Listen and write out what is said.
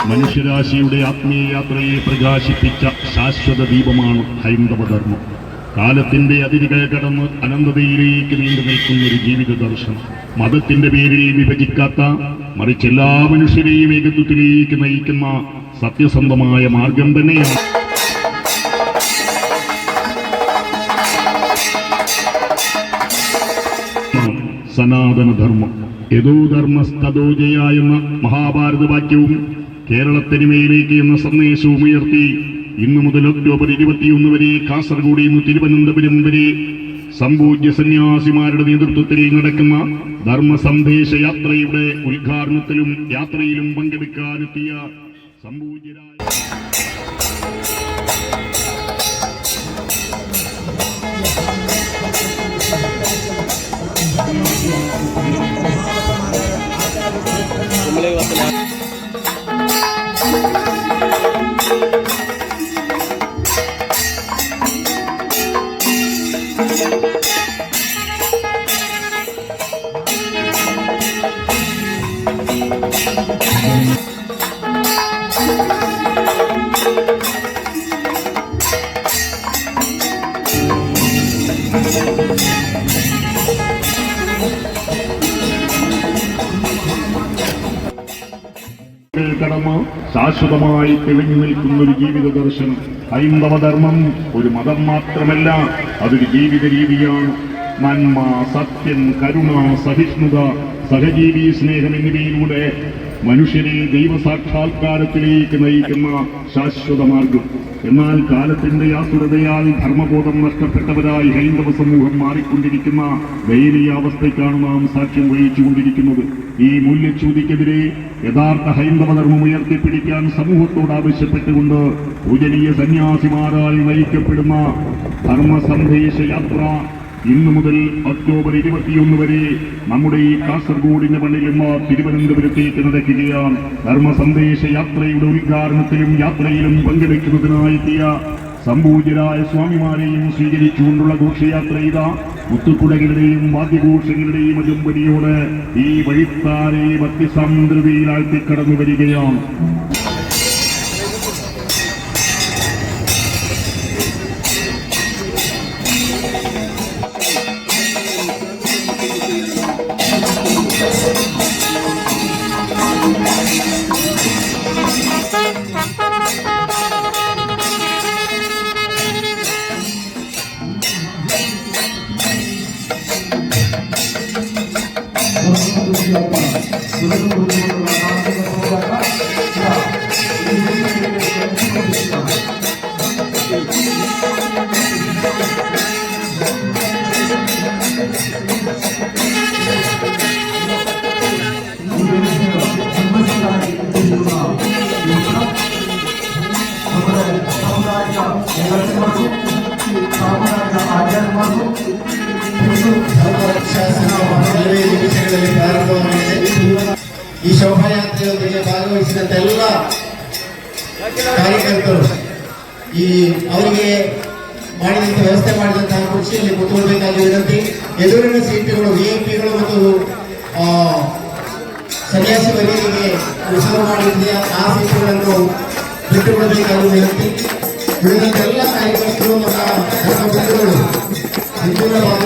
മനുഷ്യരാശിയുടെ ആത്മീയ യാത്രയെ പ്രകാശിപ്പിച്ച ശാശ്വത ദീപമാണ് ഹൈന്ദവധർമ്മം. കാലത്തിന്റെ അതിരുകൾ കടന്ന് അനന്തതയിലേക്ക് നീണ്ടു നിൽക്കുന്ന ഒരു ജീവിത ദർശനം. മതത്തിന്റെ പേരിൽ വിഭജിക്കാത്ത, മറിച്ച് എല്ലാ മനുഷ്യരെയും ഏകത്വത്തിലേക്ക് നയിക്കുന്ന സത്യസന്ധമായ മാർഗം തന്നെയാണ് സനാതനധർമ്മം. യദോ ധർമ്മസ്തദോ ജയ എന്ന മഹാഭാരത വാക്യവും കേരളത്തനിമയിലേക്ക് എന്ന സന്ദേശവും ഉയർത്തി ഇന്നു മുതൽ ഒക്ടോബർ 21 വരെ കാസർഗോഡ് നിന്ന് തിരുവനന്തപുരം വരെ സംപൂജ്യ സന്യാസിമാരുടെ നേതൃത്വത്തിൽ നടക്കുന്ന ധർമ്മസന്ദേശ യാത്രയുടെ ഉദ്ഘാടനത്തിലും യാത്രയിലും പങ്കെടുക്കാനെത്തിയ സംപൂജ്യരായ കടമ ശാശ്വതമായി തെളിഞ്ഞു നിൽക്കുന്ന ഒരു ജീവിത ദർശനം. ഹൈന്ദവധർമ്മം ഒരു മതം മാത്രമല്ല, അതൊരു ജീവിത രീതിയാണ്. നന്മ, സത്യം, കരുണ, സഹിഷ്ണുത, സഹജീവി സ്നേഹം എന്നിവയിലൂടെ മനുഷ്യരെ ദൈവസാക്ഷാത്കാരത്തിലേക്ക് നയിക്കുന്ന ശാശ്വത മാർഗം. എന്നാൽ കാലത്തിന്റെ ആസുരതയാൽ ധർമ്മബോധം നഷ്ടപ്പെട്ടവരായി ഹൈന്ദവ സമൂഹം മാറിക്കൊണ്ടിരിക്കുന്ന ദയനീയാവസ്ഥയ്ക്കാണ് നാം സാക്ഷ്യം വഹിച്ചുകൊണ്ടിരിക്കുന്നത്. ഈ മൂല്യച്യൂതിക്കെതിരെ യഥാർത്ഥ ഹൈന്ദവധർമ്മം ഉയർത്തിപ്പിടിക്കാൻ സമൂഹത്തോട് ആവശ്യപ്പെട്ടുകൊണ്ട് പൂജനീയ സന്യാസിമാരാൽ നയിക്കപ്പെടുന്ന ധർമ്മസന്ദേശ യാത്ര ഇന്നു മുതൽ ഒക്ടോബർ 21 വരെ നമ്മുടെ ഈ കാസർഗോഡിന്റെ മണ്ണിലും തിരുവനന്തപുരത്തേക്ക് നടക്കുകയാണ്. ധർമ്മസന്ദേശ യാത്രയുടെ ഉദ്ഘാടനത്തിലും യാത്രയിലും പങ്കെടുക്കുന്നതിനായെത്തിയ സംപൂജ്യരായ സ്വാമിമാരെയും സ്വീകരിച്ചുകൊണ്ടുള്ള ഘോഷയാത്ര ഇതാ മുത്തുക്കുടകളുടെയും വാദ്യഘോഷങ്ങളുടെയും അജുംബലിയോട് ഈ വഴിത്താരെ ഭക്തിസാന്ദ്രതയിലാഴ്ത്തി കടന്നു വരികയാണ്. ಈ ಶೋಭಾಯಾತ್ರೆಯೊಂದಿಗೆ ಭಾಗವಹಿಸಿದಂತ ಎಲ್ಲ ಕಾರ್ಯಕರ್ತರು ಅವರಿಗೆ ಮಾಡಿದಂತ ವ್ಯವಸ್ಥೆ ಮಾಡಿದಂತಹ ಕುರ್ಚಿಯಲ್ಲಿ ಕೂತ್ಕೊಳ್ಬೇಕಾಗಿ ವಿನಂತಿ. ಎದುರಿನ ಸೀಟುಗಳು ವಿಐಪಿಗಳು ಮತ್ತು ಸನ್ಯಾಸಿ ವರಿಯರಿಗೆ ರಿಸರ್ವ್ ಮಾಡಿದೆಯಾ ಆ ಸೀಟುಗಳನ್ನು ಬಿಟ್ಟುಕೊಡಬೇಕಾಗಿ ವಿನಂತಿ. ಉಳಿದಂತ ಎಲ್ಲ ಕಾರ್ಯಕರ್ತರು ನಮ್ಮ ಬಂಧುಗಳು ಸಂಪೂರ್ಣವಾದ